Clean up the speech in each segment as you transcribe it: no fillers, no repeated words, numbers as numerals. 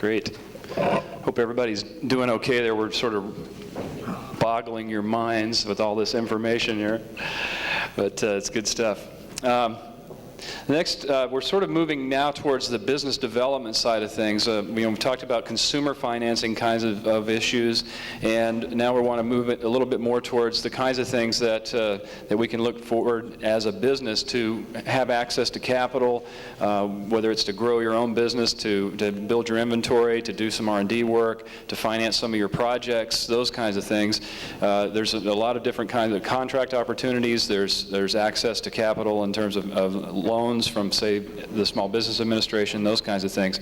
Great. Hope everybody's doing okay there. We're sort of boggling your minds with all this information here, but it's good stuff. Next, we're sort of moving now towards the business development side of things. We talked about consumer financing kinds of issues, and now we want to move it a little bit more towards the kinds of things that that we can look forward as a business to have access to capital, whether it's to grow your own business, to build your inventory, to do some R&D work, to finance some of your projects, those kinds of things. There's a lot of different kinds of contract opportunities. There's access to capital in terms of loans from, say, the Small Business Administration, those kinds of things.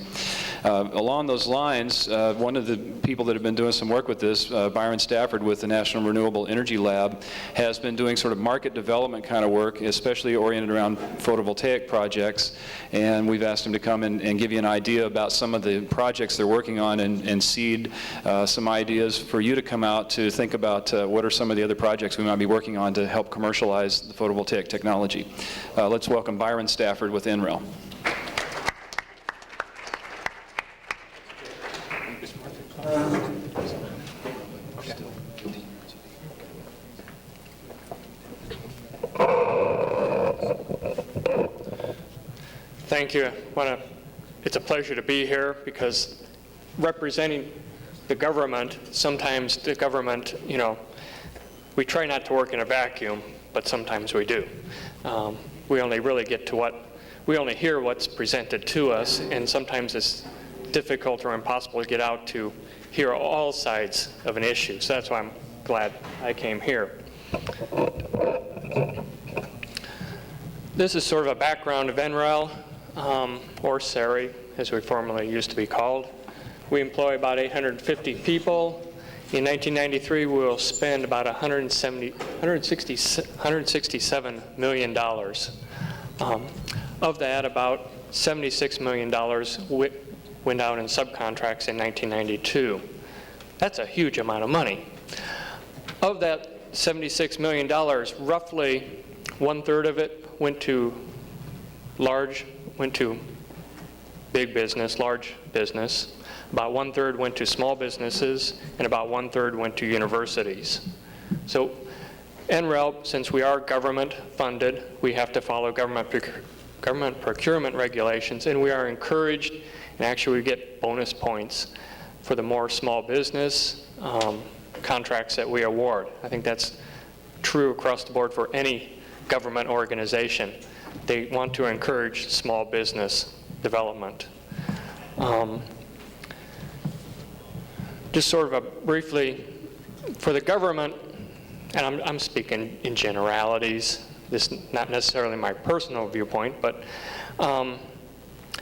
Along those lines, one of the people that have been doing some work with this, Byron Stafford with the National Renewable Energy Lab, has been doing sort of market development kind of work, especially oriented around photovoltaic projects. And we've asked him to come and give you an idea about some of the projects they're working on and seed some ideas for you to come out to think about what are some of the other projects we might be working on to help commercialize the photovoltaic technology. Let's welcome Byron Stafford with NREL. Thank you. It's a pleasure to be here because representing the government, sometimes the government, we try not to work in a vacuum, but sometimes we do. We only really get to we only hear what's presented to us, and sometimes it's difficult or impossible to get out to hear all sides of an issue. So that's why I'm glad I came here. This is sort of a background of NREL, or SERI, as we formerly used to be called. We employ about 850 people. In 1993, we will spend about $167 million. Of that, about $76 million went out in subcontracts in 1992. That's a huge amount of money. Of that $76 million, roughly 1/3 of it went to big business, large business. About 1/3 went to small businesses, and about 1/3 went to universities. So NREL, since we are government funded, we have to follow government procurement regulations, and we are encouraged, and actually we get bonus points for the more small business contracts that we award. I think that's true across the board for any government organization. They want to encourage small business development. Just sort of briefly, for the government, and I'm speaking in generalities, this is not necessarily my personal viewpoint, but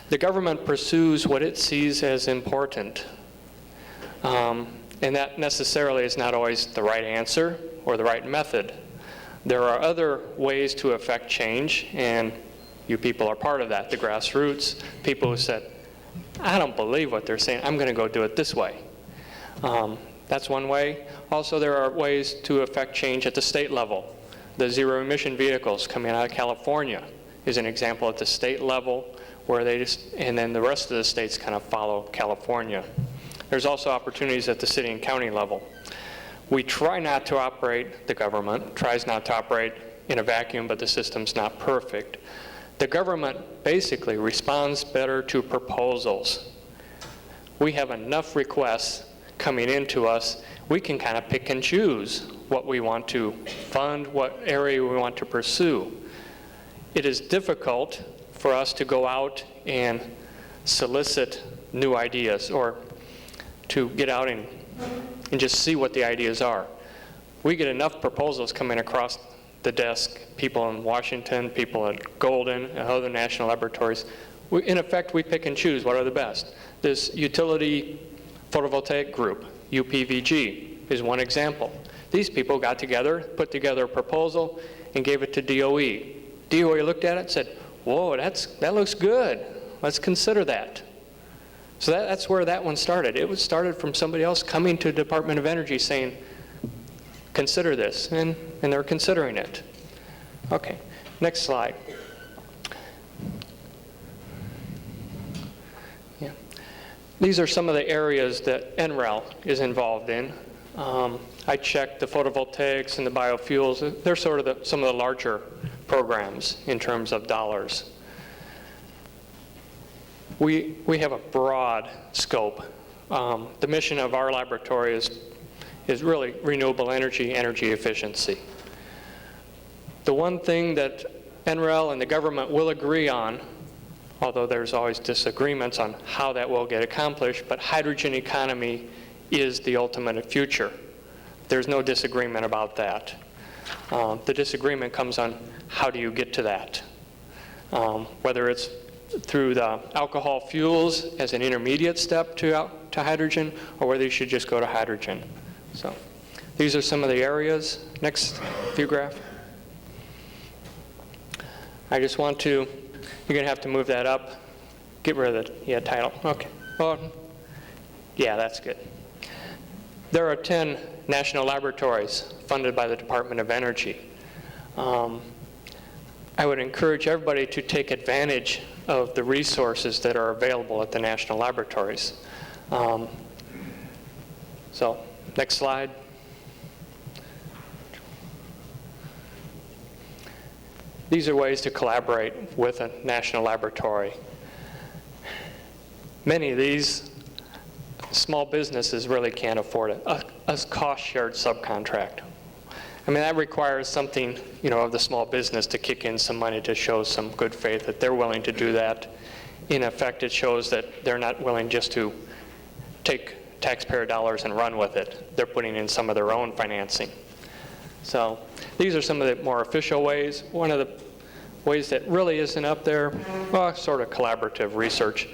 the government pursues what it sees as important. And that necessarily is not always the right answer or the right method. There are other ways to affect change, and you people are part of that, the grassroots, people who said, I don't believe what they're saying, I'm going to go do it this way. That's one way. Also, there are ways to affect change at the state level. The zero emission vehicles coming out of California is an example at the state level where and then the rest of the states kind of follow California. There's also opportunities at the city and county level. We try not to operate, the government tries not to operate in a vacuum, but the system's not perfect. The government basically responds better to proposals. We have enough requests coming into us, we can kind of pick and choose what we want to fund, what area we want to pursue. It is difficult for us to go out and solicit new ideas or to get out and just see what the ideas are. We get enough proposals coming across the desk, people in Washington, people at Golden, and other national laboratories. In effect, we pick and choose what are the best. This utility photovoltaic group, UPVG, is one example. These people got together, put together a proposal, and gave it to DOE. DOE looked at it and said, whoa, that looks good. Let's consider that. So that's where that one started. It was started from somebody else coming to the Department of Energy saying, consider this, and they're considering it. Okay, next slide. These are some of the areas that NREL is involved in. I checked the photovoltaics and the biofuels. They're sort of some of the larger programs in terms of dollars. We have a broad scope. The mission of our laboratory is really renewable energy, energy efficiency. The one thing that NREL and the government will agree on, although there's always disagreements on how that will get accomplished, but hydrogen economy is the ultimate future. There's no disagreement about that. The disagreement comes on how do you get to that. Whether it's through the alcohol fuels as an intermediate step to hydrogen, or whether you should just go to hydrogen. So these are some of the areas. Next view graph. I just want to, you're going to have to move that up. Get rid of the title. Okay. Oh, yeah, that's good. There are 10 national laboratories funded by the Department of Energy. I would encourage everybody to take advantage of the resources that are available at the national laboratories. So, next slide. These are ways to collaborate with a national laboratory. Many of these small businesses really can't afford a cost-shared subcontract. I mean, that requires something, of the small business to kick in some money to show some good faith that they're willing to do that. In effect, it shows that they're not willing just to take taxpayer dollars and run with it. They're putting in some of their own financing. So these are some of the more official ways. One of the ways that really isn't up there, well, sort of collaborative research,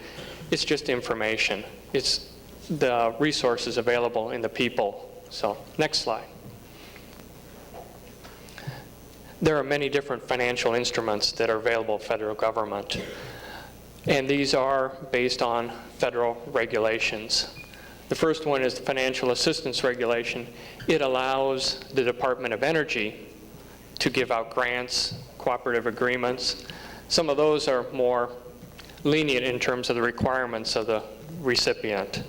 it's just information. It's the resources available in the people. So next slide. There are many different financial instruments that are available to federal government, and these are based on federal regulations. The first one is the Financial Assistance Regulation. It allows the Department of Energy to give out grants, cooperative agreements. Some of those are more lenient in terms of the requirements of the recipient.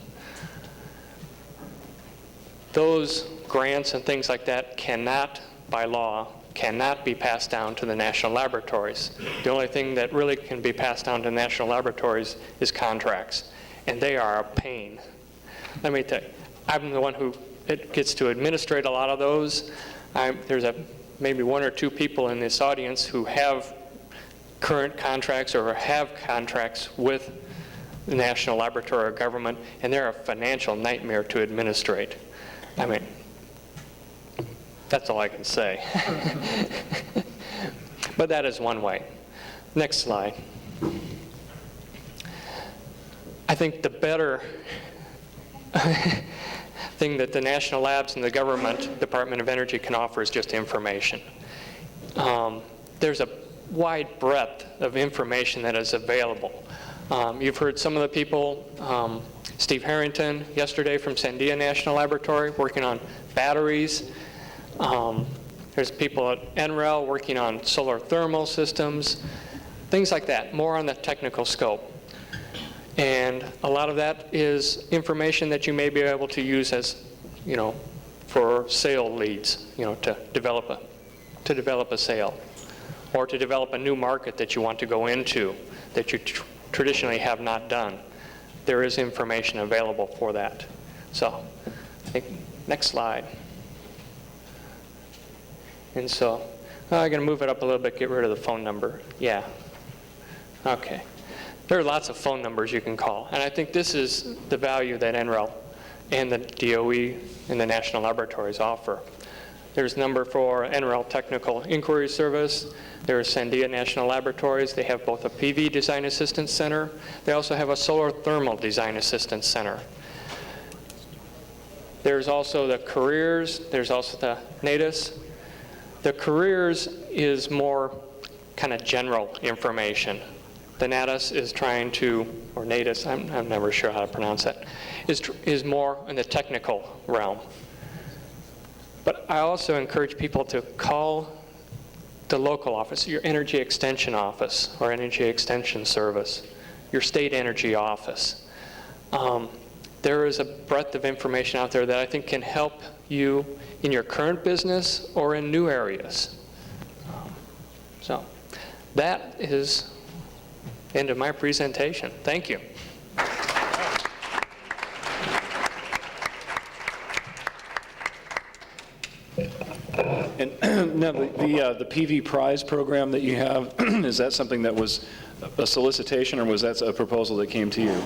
Those grants and things like that cannot, by law, cannot be passed down to the national laboratories. The only thing that really can be passed down to national laboratories is contracts, and they are a pain. Let me tell you, I'm the one who gets to administrate a lot of those. There's maybe one or two people in this audience who have current contracts or have contracts with the national laboratory or government, and they're a financial nightmare to administrate. I mean, that's all I can say. But that is one way. Next slide. I think the better thing that the national labs and the government, Department of Energy, can offer is just information. There's a wide breadth of information that is available. You've heard some of the people, Steve Harrington yesterday from Sandia National Laboratory working on batteries. There's people at NREL working on solar thermal systems, things like that, more on the technical scope. And a lot of that is information that you may be able to use as, for sale leads, to develop a sale, or to develop a new market that you want to go into that you traditionally have not done. There is information available for that. So, next slide. And so, I'm going to move it up a little bit, get rid of the phone number. Yeah. Okay. There are lots of phone numbers you can call, and I think this is the value that NREL and the DOE and the national laboratories offer. There's a number for NREL Technical Inquiry Service. There's Sandia National Laboratories. They have both a PV Design Assistance Center. They also have a Solar Thermal Design Assistance Center. There's also the Careers. There's also the NATIS. The Careers is more kind of general information. The NATIS is trying to, or NATIS, I'm never sure how to pronounce that, is more in the technical realm. But I also encourage people to call the local office, your energy extension office or energy extension service, your state energy office. There is a breadth of information out there that I think can help you in your current business or in new areas. So that is the end of my presentation. Thank you. And now the PV prize program that you have, is that something that was a solicitation, or was that a proposal that came to you?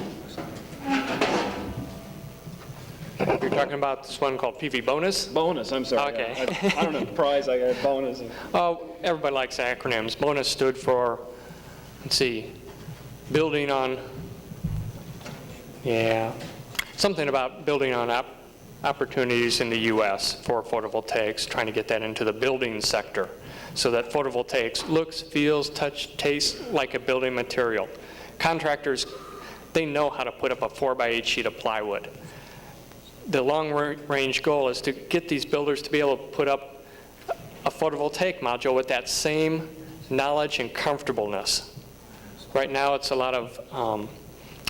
You're talking about this one called PV Bonus? Bonus, I'm sorry. Okay. I don't know, prize, I got bonus. Oh, everybody likes acronyms. Bonus stood for, let's see, building on, something about building on opportunities in the U.S. for photovoltaics, trying to get that into the building sector so that photovoltaics looks, feels, touch, tastes like a building material. Contractors, they know how to put up a 4x8 sheet of plywood. The long-range goal is to get these builders to be able to put up a photovoltaic module with that same knowledge and comfortableness. Right now it's a lot of,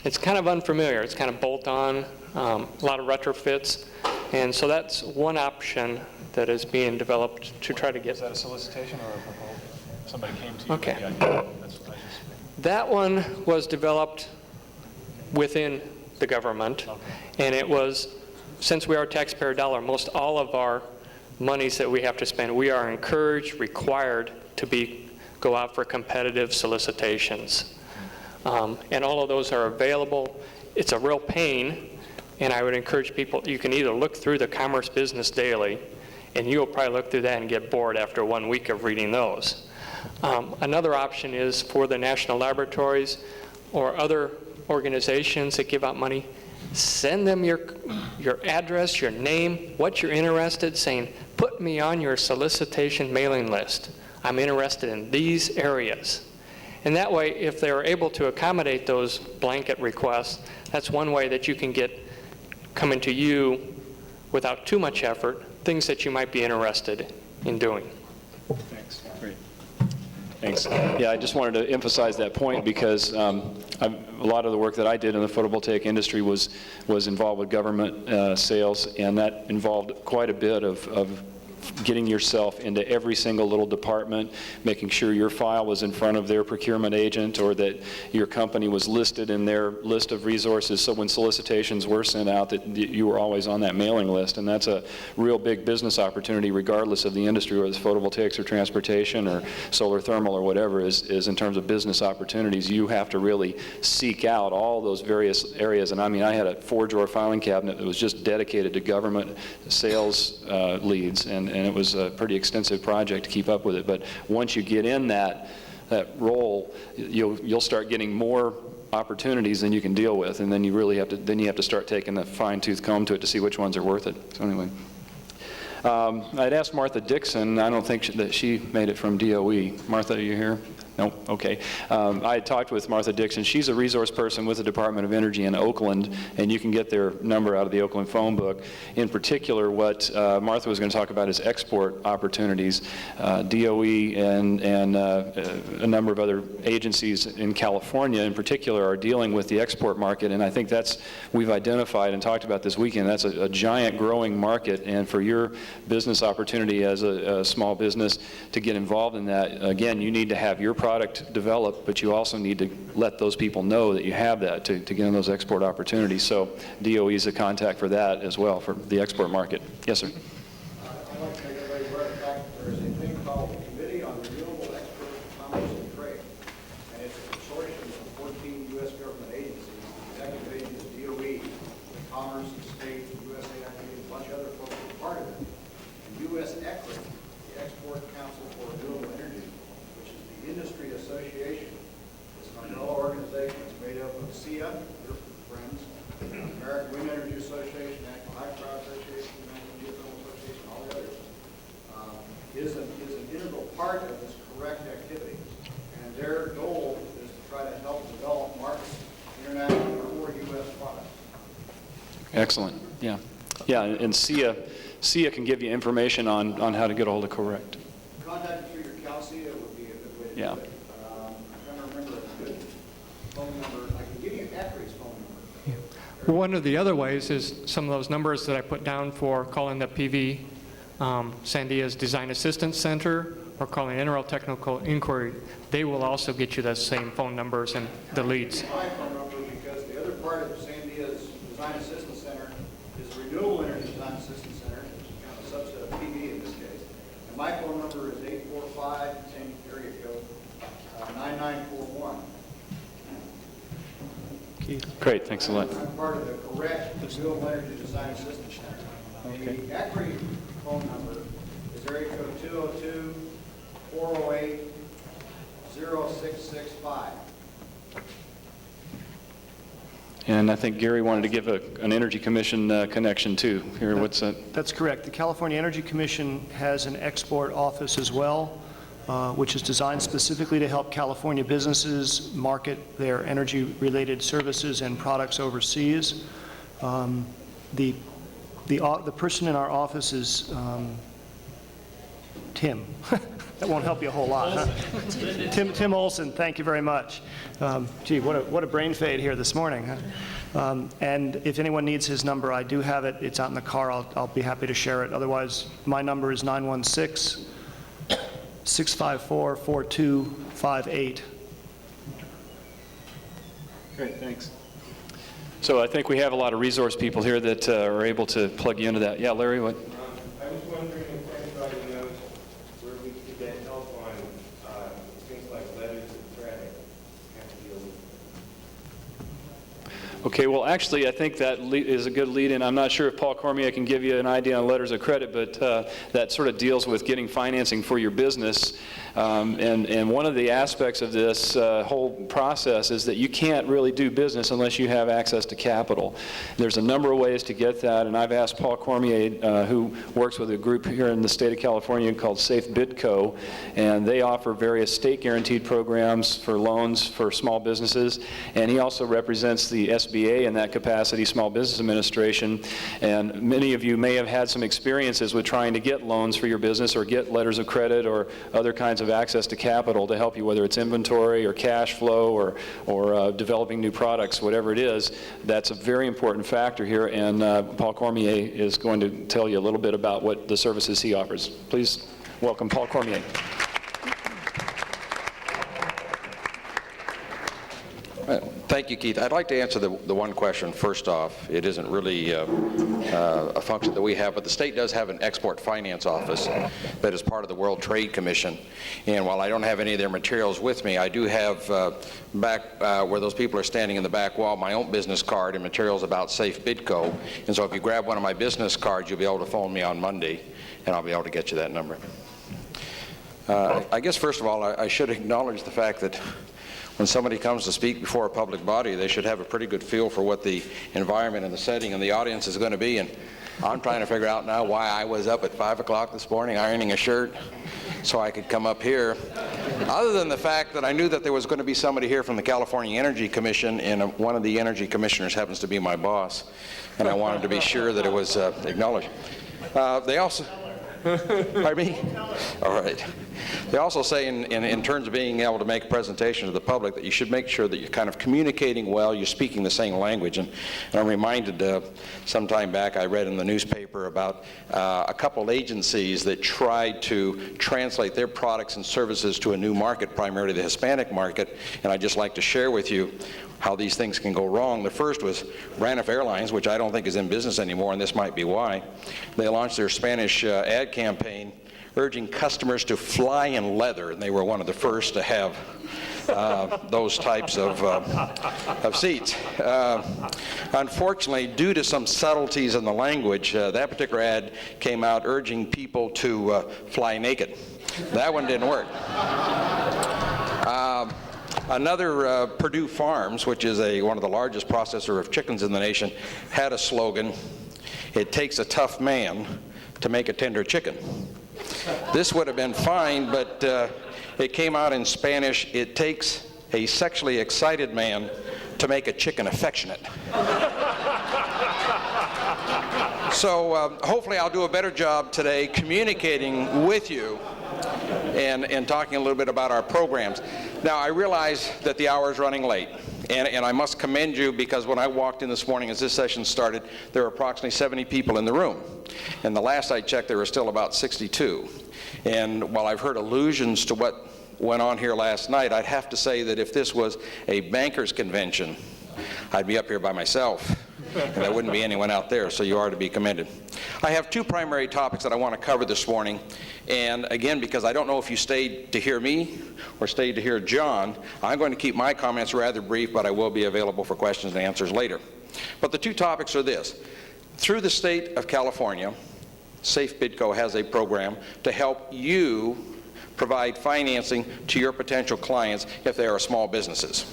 it's kind of unfamiliar. It's kind of bolt-on, a lot of retrofits. And so that's one option that is being developed to try to get. Is that a solicitation or a proposal? Somebody came to you Okay. with the idea. That's what I just... That one was developed within the government. Okay. And it was, since we are taxpayer dollar, most all of our monies that we have to spend, we are encouraged, required to go out for competitive solicitations. And all of those are available. It's a real pain. And I would encourage people, you can either look through the Commerce Business Daily, and you'll probably look through that and get bored after 1 week of reading those. Another option is for the national laboratories or other organizations that give out money, send them your address, your name, what you're interested, saying, put me on your solicitation mailing list. I'm interested in these areas. And that way, if they're able to accommodate those blanket requests, that's one way that you can get coming to you without too much effort, things that you might be interested in doing. Thanks. Great. Thanks. Yeah, I just wanted to emphasize that point because a lot of the work that I did in the photovoltaic industry was involved with government sales, and that involved quite a bit of getting yourself into every single little department, making sure your file was in front of their procurement agent or that your company was listed in their list of resources, so when solicitations were sent out that you were always on that mailing list. And that's a real big business opportunity regardless of the industry, whether it's photovoltaics or transportation or solar thermal or whatever, is in terms of business opportunities. You have to really seek out all those various areas. And I mean, I had a 4-drawer filing cabinet that was just dedicated to government sales leads, and it was a pretty extensive project to keep up with it. But once you get in that role, you'll start getting more opportunities than you can deal with, and then you really have to start taking the fine-tooth comb to it to see which ones are worth it. So anyway, I'd asked Martha Dixon. I don't think that she made it from DOE. Martha, are you here? No? Okay. I had talked with Martha Dixon. She's a resource person with the Department of Energy in Oakland, and you can get their number out of the Oakland phone book. In particular, what Martha was going to talk about is export opportunities. DOE and a number of other agencies in California in particular are dealing with the export market, and I think we've identified and talked about this weekend, that's a giant growing market, and for your business opportunity as a small business to get involved in that, again, you need to have your product developed, but you also need to let those people know that you have that to get in those export opportunities. So DOE is a contact for that as well, for the export market. Yes, sir. I'd like to make everybody aware of the fact that there is a thing called the Committee on Renewable Export Commerce and Trade, and it's a consortium of 14 U.S. government agencies. The executive agency is DOE, Commerce, the state, USAID, and a bunch of other folks are part of it. And U.S. ECRIT, the Export Council for Renewable Energy, which is the industry association, is an umbrella organization that's made up of SEER, your friends, American Wind Energy Association, National Hydropower Association, National Geothermal Association, all the others, is an integral part of this correct activity. And their goal is to try to help develop markets internationally for U.S. products. Excellent. Yeah. Yeah, and SEER can give you information on how to get a hold of correct. Contacting through your CalSEA would be a good way to Yeah. do it. I'm trying to remember a good phone number. I can give you ECRIT's phone number. One of the other ways is some of those numbers that I put down for calling the PV Sandia's Design Assistance Center or calling Interal Technical Inquiry. They will also get you the same phone numbers and the leads. My phone number, because the other part of Sandia's Design Assistance Center is the Renewable Energy Design Assistance Center, which is kind of a subset of PV in this case. And my phone number is 845, same area code, 9941. Great, thanks a lot. I'm part of the correct Renewable Energy Design Assistance Center. Okay. The equity phone number is area code 202-408-0665. And I think Gary wanted to give an Energy Commission connection too. Here, what's that? That's correct. The California Energy Commission has an export office as well, which is designed specifically to help California businesses market their energy-related services and products overseas. The person in our office is Tim. That won't help you a whole lot, huh? Tim Olson, thank you very much. Gee, what a brain fade here this morning, huh? And if anyone needs his number, I do have it. It's out in the car. I'll be happy to share it. Otherwise, my number is 916-654-4258. Great, thanks. So I think we have a lot of resource people here that are able to plug you into that. Yeah, Larry, what? I was wondering if anybody knows where we could get help on things like letters of credit. Have to deal with. Okay, well, actually, I think that is a good lead-in. I'm not sure if Paul Cormier can give you an idea on letters of credit, but that sort of deals with getting financing for your business. And one of the aspects of this whole process is that you can't really do business unless you have access to capital. There's a number of ways to get that, and I've asked Paul Cormier, who works with a group here in the state of California called SAFE-Bidco, and they offer various state-guaranteed programs for loans for small businesses, and he also represents the SBA in that capacity, Small Business Administration, and many of you may have had some experiences with trying to get loans for your business or get letters of credit or other kinds of access to capital to help you, whether it's inventory or cash flow or developing new products, whatever it is. That's a very important factor here, and Paul Cormier is going to tell you a little bit about what the services he offers. Please welcome Paul Cormier. Thank you, Keith. I'd like to answer the one question first off. It isn't really a function that we have, but the state does have an export finance office that is part of the World Trade Commission. And while I don't have any of their materials with me, I do have back where those people are standing in the back wall, my own business card and materials about SAFE-Bidco. And so if you grab one of my business cards, you'll be able to phone me on Monday, and I'll be able to get you that number. I guess, first of all, I should acknowledge the fact that when somebody comes to speak before a public body, they should have a pretty good feel for what the environment and the setting and the audience is going to be. And I'm trying to figure out now why I was up at 5 o'clock this morning ironing a shirt so I could come up here. Other than the fact that I knew that there was going to be somebody here from the California Energy Commission, and one of the energy commissioners happens to be my boss, and I wanted to be sure that it was acknowledged. They also... Pardon me? All right. They also say in terms of being able to make a presentation to the public that you should make sure that you're kind of communicating well, you're speaking the same language. And I'm reminded some time back I read in the newspaper about a couple agencies that tried to translate their products and services to a new market, primarily the Hispanic market, and I'd just like to share with you how these things can go wrong. The first was Braniff Airlines, which I don't think is in business anymore, and this might be why. They launched their Spanish ad campaign urging customers to fly in leather, and they were one of the first to have those types of seats. Unfortunately, due to some subtleties in the language, that particular ad came out urging people to fly naked. That one didn't work. Another, Purdue Farms, which is one of the largest processor of chickens in the nation, had a slogan, "It takes a tough man to make a tender chicken." This would have been fine, but it came out in Spanish, "It takes a sexually excited man to make a chicken affectionate." So hopefully I'll do a better job today communicating with you and talking a little bit about our programs. Now, I realize that the hour is running late, And I must commend you, because when I walked in this morning as this session started, there were approximately 70 people in the room. And the last I checked, there were still about 62. And while I've heard allusions to what went on here last night, I'd have to say that if this was a bankers convention, I'd be up here by myself, and there wouldn't be anyone out there, so you are to be commended. I have two primary topics that I want to cover this morning, and again, because I don't know if you stayed to hear me or stayed to hear John, I'm going to keep my comments rather brief, but I will be available for questions and answers later. But the two topics are this. Through the state of California, SAFE-Bidco has a program to help you provide financing to your potential clients if they are small businesses.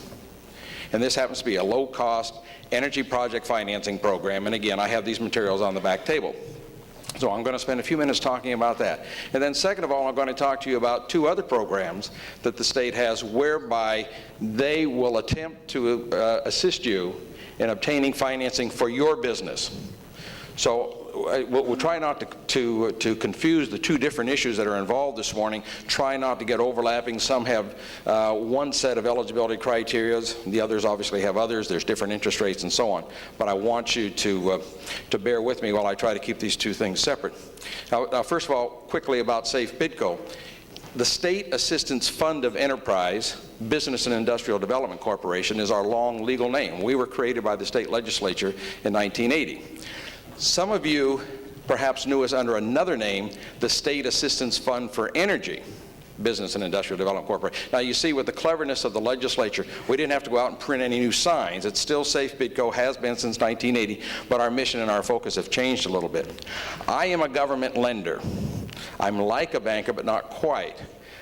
And this happens to be a low-cost energy project financing program. And again, I have these materials on the back table. So I'm going to spend a few minutes talking about that. And then second of all, I'm going to talk to you about two other programs that the state has whereby they will attempt to assist you in obtaining financing for your business. So we'll try not to confuse the two different issues that are involved this morning. Try not to get overlapping. Some have one set of eligibility criteria. The others obviously have others. There's different interest rates and so on. But I want you to bear with me while I try to keep these two things separate. Now first of all, quickly about SAFE-Bidco. The State Assistance Fund of Enterprise, Business and Industrial Development Corporation, is our long legal name. We were created by the state legislature in 1980. Some of you perhaps knew us under another name, the State Assistance Fund for Energy, Business and Industrial Development Corporation. Now you see, with the cleverness of the legislature, we didn't have to go out and print any new signs. It's still SAFE-Bidco, has been since 1980, but our mission and our focus have changed a little bit. I am a government lender. I'm like a banker, but not quite.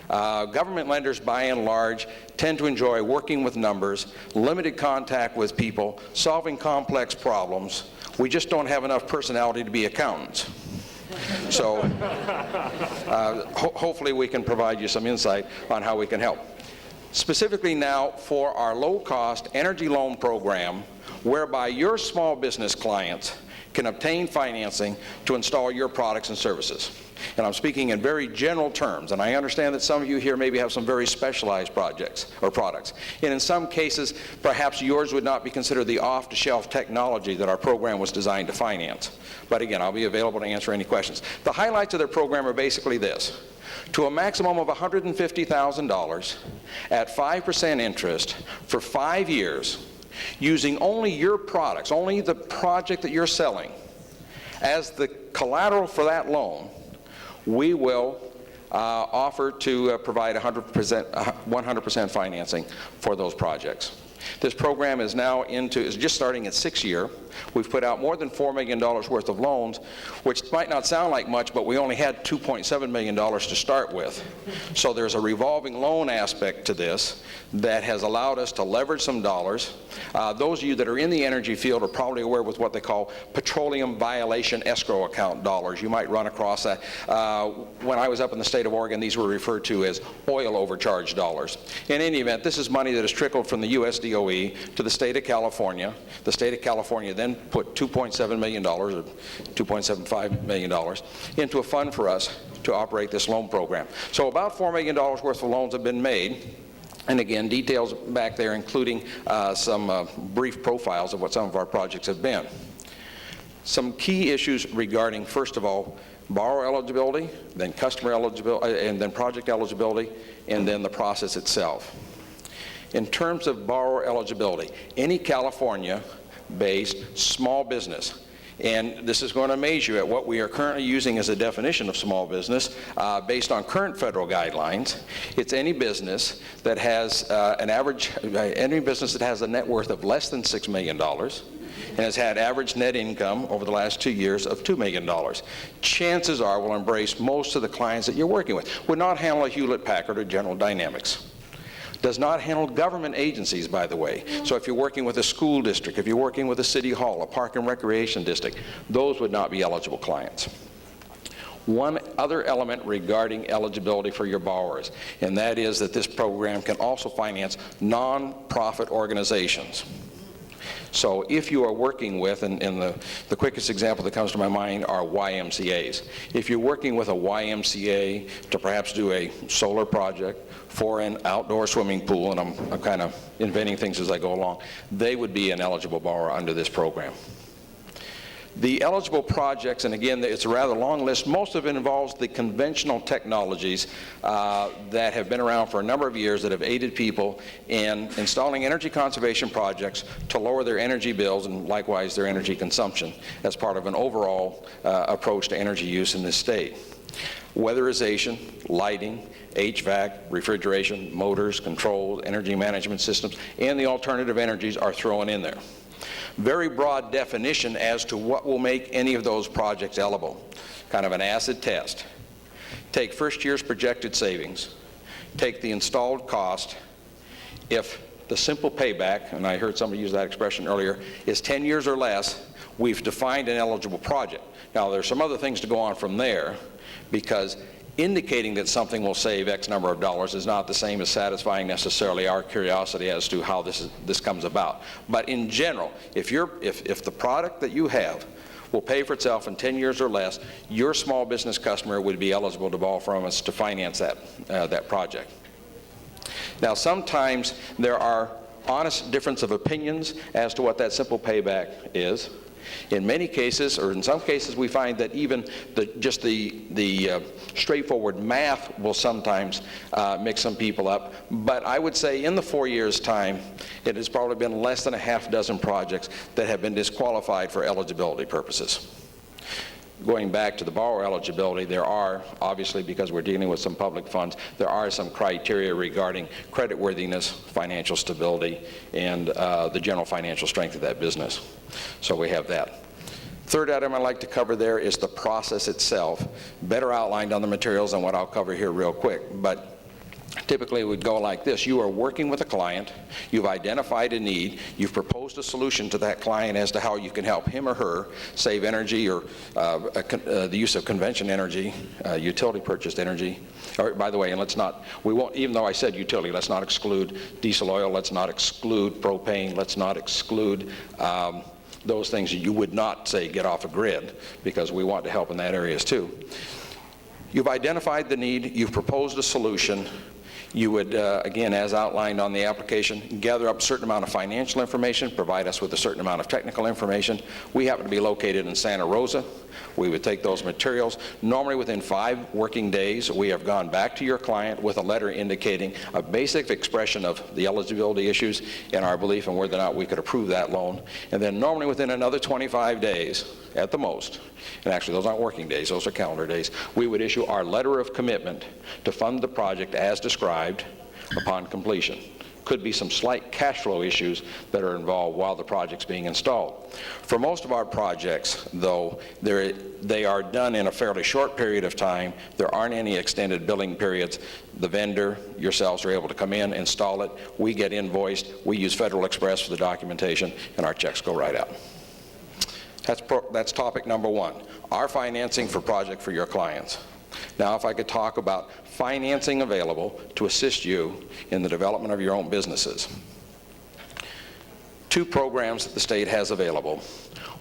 Government lenders, by and large, tend to enjoy working with numbers, limited contact with people, solving complex problems. We just don't have enough personality to be accountants. So hopefully we can provide you some insight on how we can help. Specifically now for our low-cost energy loan program, whereby your small business clients can obtain financing to install your products and services. And I'm speaking in very general terms, and I understand that some of you here maybe have some very specialized projects or products. And in some cases, perhaps yours would not be considered the off-the-shelf technology that our program was designed to finance. But again, I'll be available to answer any questions. The highlights of their program are basically this. To a maximum of $150,000 at 5% interest for 5 years, using only your products, only the project that you're selling, as the collateral for that loan, we will offer to provide 100% financing for those projects. This program is just starting its 6th year. We've put out more than $4 million worth of loans, which might not sound like much, but we only had $2.7 million to start with. So there's a revolving loan aspect to this that has allowed us to leverage some dollars. Those of you that are in the energy field are probably aware with what they call petroleum violation escrow account dollars. You might run across that. When I was up in the state of Oregon, these were referred to as oil overcharge dollars. In any event, this is money that has trickled from the U.S. DOE to the state of California. The state of California then put $2.7 million, or $2.75 million, into a fund for us to operate this loan program. So about $4 million worth of loans have been made. And again, details back there, including some brief profiles of what some of our projects have been. Some key issues regarding, first of all, borrower eligibility, then customer eligibility, and then project eligibility, and then the process itself. In terms of borrower eligibility, any California-based small business, and this is going to amaze you at what we are currently using as a definition of small business based on current federal guidelines. It's any business that has any business that has a net worth of less than $6 million and has had average net income over the last 2 years of $2 million. Chances are will embrace most of the clients that you're working with. Would not handle a Hewlett-Packard or General Dynamics. Does not handle government agencies, by the way. So if you're working with a school district, if you're working with a city hall, a park and recreation district, those would not be eligible clients. One other element regarding eligibility for your borrowers, and that is that this program can also finance non-profit organizations. So if you are working with, and the quickest example that comes to my mind are YMCAs. If you're working with a YMCA to perhaps do a solar project for an outdoor swimming pool, and I'm kind of inventing things as I go along, they would be an eligible borrower under this program. The eligible projects, and again, it's a rather long list, most of it involves the conventional technologies that have been around for a number of years that have aided people in installing energy conservation projects to lower their energy bills and likewise their energy consumption as part of an overall approach to energy use in this state. Weatherization, lighting, HVAC, refrigeration, motors, controls, energy management systems, and the alternative energies are thrown in there. Very broad definition as to what will make any of those projects eligible. Kind of an acid test. Take first year's projected savings, take the installed cost. If the simple payback, and I heard somebody use that expression earlier, is 10 years or less, we've defined an eligible project. Now there's some other things to go on from there, because indicating that something will save X number of dollars is not the same as satisfying necessarily our curiosity as to how this comes about. But in general, if the product that you have will pay for itself in 10 years or less, your small business customer would be eligible to borrow from us to finance that project. Now sometimes there are honest difference of opinions as to what that simple payback is. In many cases, or in some cases, we find that even just the straightforward math will sometimes mix some people up. But I would say in the 4 years' time, it has probably been less than a half dozen projects that have been disqualified for eligibility purposes. Going back to the borrower eligibility, there are, obviously because we're dealing with some public funds, there are some criteria regarding creditworthiness, financial stability, and the general financial strength of that business. So we have that. Third item I'd like to cover there is the process itself, better outlined on the materials than what I'll cover here real quick. But typically it would go like this. You are working with a client, you've identified a need, you've proposed a solution to that client as to how you can help him or her save energy or the use of convention energy, utility purchased energy. Or, by the way, and let's not, we won't, even though I said utility, let's not exclude diesel oil, let's not exclude propane, let's not exclude those things you would not say get off a grid, because we want to help in that areas too. You've identified the need, you've proposed a solution. You would, again, as outlined on the application, gather up a certain amount of financial information, provide us with a certain amount of technical information. We happen to be located in Santa Rosa. We would take those materials. Normally within 5 working days, we have gone back to your client with a letter indicating a basic expression of the eligibility issues and our belief in whether or not we could approve that loan. And then normally within another 25 days, at the most, and actually those aren't working days, those are calendar days, we would issue our letter of commitment to fund the project as described upon completion. Could be some slight cash flow issues that are involved while the project's being installed. For most of our projects, though, they are done in a fairly short period of time. There aren't any extended billing periods. The vendor, yourselves, are able to come in, install it. We get invoiced. We use Federal Express for the documentation, and our checks go right out. That's topic number 1, our financing for project for your clients. Now, if I could talk about financing available to assist you in the development of your own businesses. 2 programs that the state has available.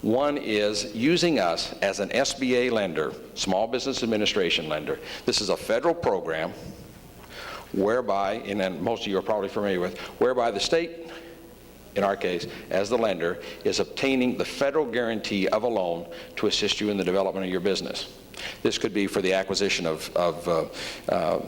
One is using us as an SBA lender, Small Business Administration lender. This is a federal program whereby, and then most of you are probably familiar with, whereby the state, in our case, as the lender, is obtaining the federal guarantee of a loan to assist you in the development of your business. This could be for the acquisition of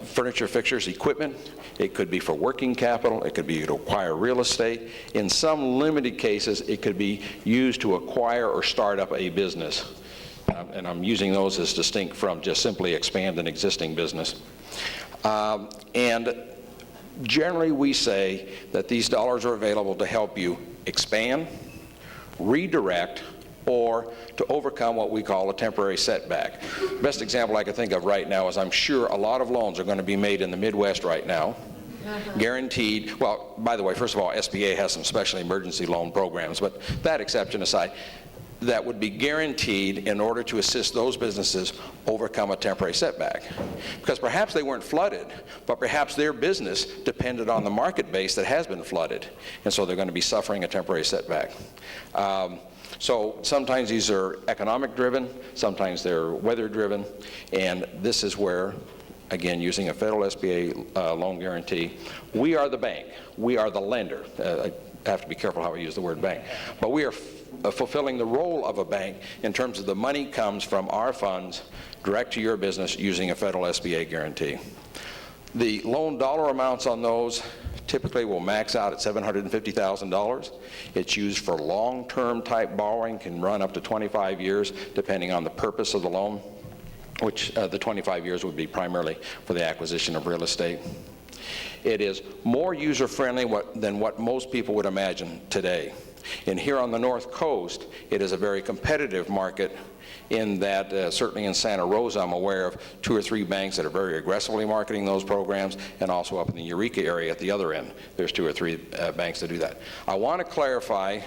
furniture, fixtures, equipment. It could be for working capital. It could be to acquire real estate. In some limited cases, it could be used to acquire or start up a business. And I'm using those as distinct from just simply expand an existing business. And generally, we say that these dollars are available to help you expand, redirect, or to overcome what we call a temporary setback. Best example I can think of right now is I'm sure a lot of loans are going to be made in the Midwest right now, guaranteed. Well, by the way, first of all, SBA has some special emergency loan programs, but that exception aside, that would be guaranteed in order to assist those businesses overcome a temporary setback. Because perhaps they weren't flooded, but perhaps their business depended on the market base that has been flooded, and so they're going to be suffering a temporary setback. So sometimes these are economic driven, sometimes they're weather driven, and this is where, again, using a federal SBA loan guarantee, we are the bank, we are the lender. I have to be careful how I use the word bank, but we are fulfilling the role of a bank in terms of the money comes from our funds direct to your business using a federal SBA guarantee. The loan dollar amounts on those typically will max out at $750,000. It's used for long-term type borrowing, can run up to 25 years depending on the purpose of the loan, which the 25 years would be primarily for the acquisition of real estate. It is more user-friendly than what most people would imagine today. And here on the North Coast, it is a very competitive market in that, certainly in Santa Rosa, I'm aware of 2 or 3 banks that are very aggressively marketing those programs, and also up in the Eureka area at the other end, there's 2 or 3 banks that do that. I want to clarify,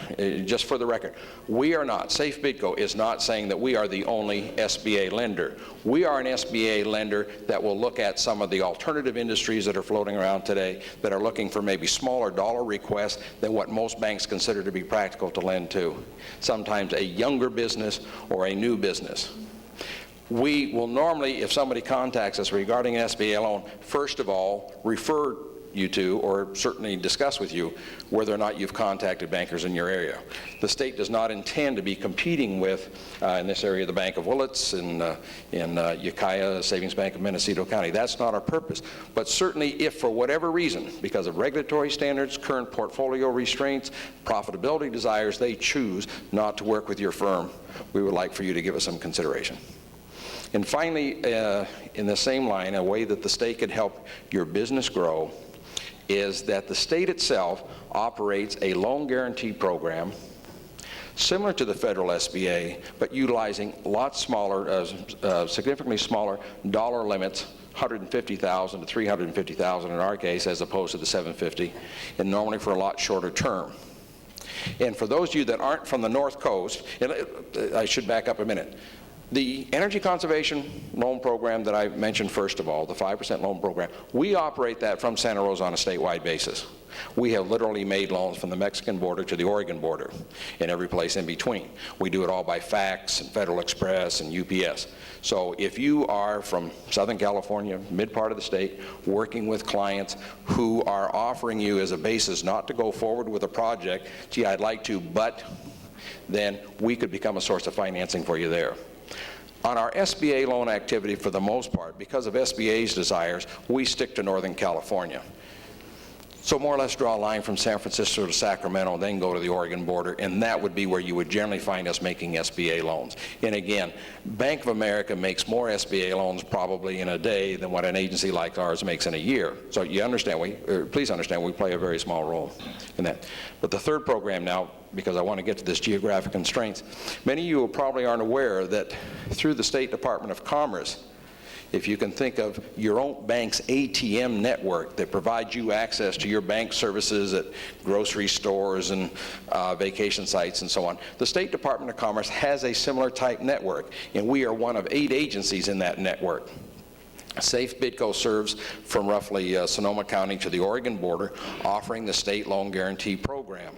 just for the record, we are not, SAFE-Bidco is not saying that we are the only SBA lender. We are an SBA lender that will look at some of the alternative industries that are floating around today that are looking for maybe smaller dollar requests than what most banks consider to be practical to lend to. Sometimes a younger business or a new business. We will normally, if somebody contacts us regarding an SBA loan, first of all, refer you to, or certainly discuss with you, whether or not you've contacted bankers in your area. The state does not intend to be competing with, in this area, the Bank of Willits in Ukiah, Savings Bank of Mendocino County. That's not our purpose. But certainly if for whatever reason, because of regulatory standards, current portfolio restraints, profitability desires, they choose not to work with your firm, we would like for you to give us some consideration. And finally, in the same line, a way that the state could help your business grow is that the state itself operates a loan guarantee program similar to the federal SBA, but utilizing lots smaller, significantly smaller dollar limits, $150,000 to $350,000 in our case, as opposed to the $750,000, and normally for a lot shorter term. And for those of you that aren't from the North Coast, and I should back up a minute. The energy conservation loan program that I mentioned first of all, the 5% loan program, we operate that from Santa Rosa on a statewide basis. We have literally made loans from the Mexican border to the Oregon border and every place in between. We do it all by fax and Federal Express and UPS. So if you are from Southern California, mid part of the state, working with clients who are offering you as a basis not to go forward with a project, gee, I'd like to, but then we could become a source of financing for you there. On our SBA loan activity, for the most part, because of SBA's desires, we stick to Northern California. So more or less draw a line from San Francisco to Sacramento, then go to the Oregon border, and that would be where you would generally find us making SBA loans. And again, Bank of America makes more SBA loans probably in a day than what an agency like ours makes in a year. So you understand, please understand, we play a very small role in that. But the third program now, because I want to get to this geographic constraints, many of you probably aren't aware that through the State Department of Commerce, if you can think of your own bank's ATM network that provides you access to your bank services at grocery stores and vacation sites and so on, the State Department of Commerce has a similar type network, and we are one of 8 agencies in that network. SAFE-Bidco serves from roughly Sonoma County to the Oregon border, offering the state loan guarantee program.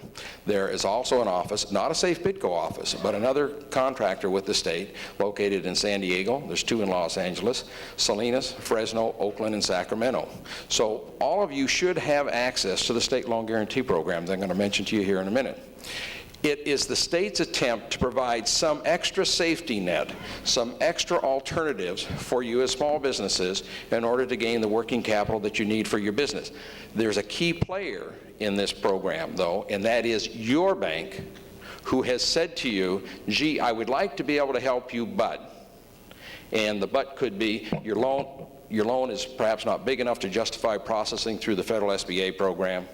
There is also an office, not a SAFE-Bidco office, but another contractor with the state located in San Diego. There's 2 in Los Angeles, Salinas, Fresno, Oakland, and Sacramento. So all of you should have access to the state loan guarantee program that I'm going to mention to you here in a minute. It is the state's attempt to provide some extra safety net, some extra alternatives for you as small businesses in order to gain the working capital that you need for your business. There's a key player in this program, though, and that is your bank, who has said to you, gee, I would like to be able to help you, but, and the but could be your loan is perhaps not big enough to justify processing through the federal SBA program,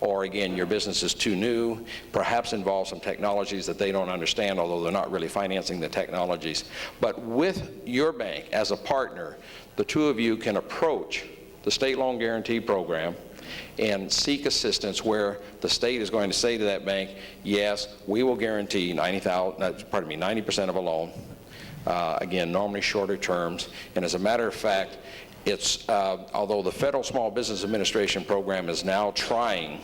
or again, your business is too new, perhaps involves some technologies that they don't understand, although they're not really financing the technologies. But with your bank as a partner, the 2 of you can approach the state loan guarantee program and seek assistance where the state is going to say to that bank, yes, we will guarantee 90% of a loan. Again, normally shorter terms. And as a matter of fact, it's, although the Federal Small Business Administration program is now trying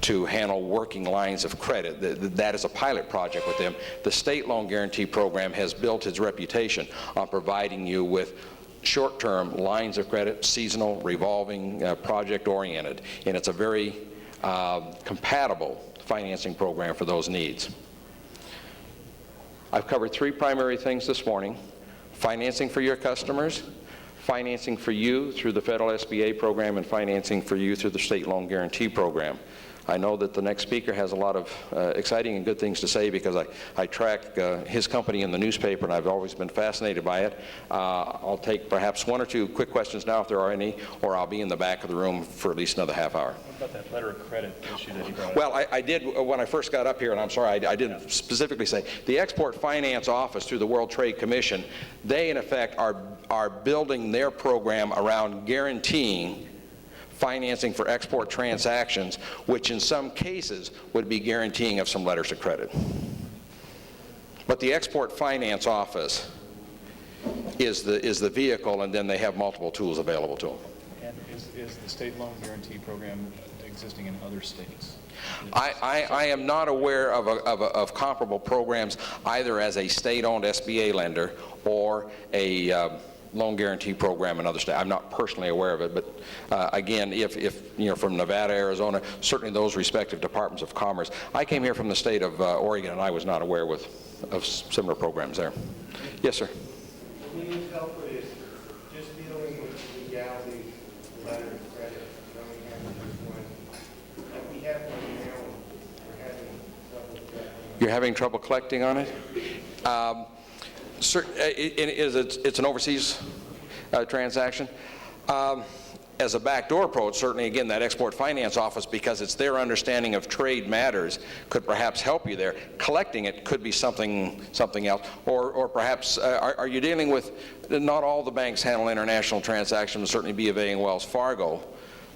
to handle working lines of credit, that is a pilot project with them, the state loan guarantee program has built its reputation on providing you with short-term lines of credit, seasonal, revolving, project-oriented, and it's a very compatible financing program for those needs. I've covered three primary things this morning: financing for your customers, financing for you through the federal SBA program, and financing for you through the state loan guarantee program. I know that the next speaker has a lot of exciting and good things to say because I track his company in the newspaper and I've always been fascinated by it. I'll take perhaps one or two quick questions now if there are any, or I'll be in the back of the room for at least another half hour. What about that letter of credit issue that you brought up? Well, I did, when I first got up here, and I'm sorry, I didn't specifically say, the Export Finance Office through the World Trade Commission, they in effect are building their program around guaranteeing financing for export transactions, which in some cases would be guaranteeing of some letters of credit. But the Export Finance Office is the vehicle, and then they have multiple tools available to them. And is the state loan guarantee program existing in other states? I am not aware of comparable programs either as a state-owned SBA lender or a loan guarantee program in other states. I'm not personally aware of it, but again, if you know, from Nevada, Arizona, certainly those respective departments of commerce. I came here from the state of Oregon, and I was not aware of similar programs there. Yes, sir. What we need help with is just dealing with legality, letter of credit. We only have just one. If we have one now, we're having trouble with that. You're having trouble collecting on it? It's an overseas transaction. As a backdoor approach, certainly, again, that Export Finance Office, because it's their understanding of trade matters, could perhaps help you there. Collecting it could be something else. Or perhaps, are you dealing with, not all the banks handle international transactions, certainly B of A and Wells Fargo.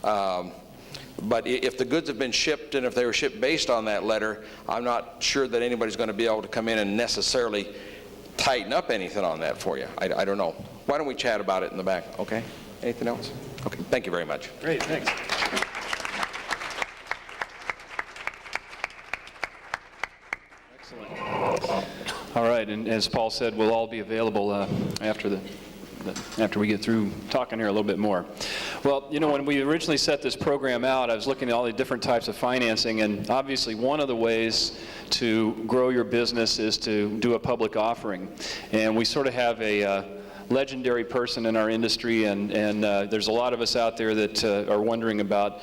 But if the goods have been shipped and if they were shipped based on that letter, I'm not sure that anybody's going to be able to come in and necessarily tighten up anything on that for you. I don't know. Why don't we chat about it in the back, okay? Anything else? Okay, thank you very much. Great, thanks. Excellent. All right, and as Paul said, we'll all be available after we get through talking here a little bit more. Well, you know, when we originally set this program out, I was looking at all the different types of financing, and obviously one of the ways to grow your business is to do a public offering. And we sort of have a legendary person in our industry, and there's a lot of us out there that are wondering about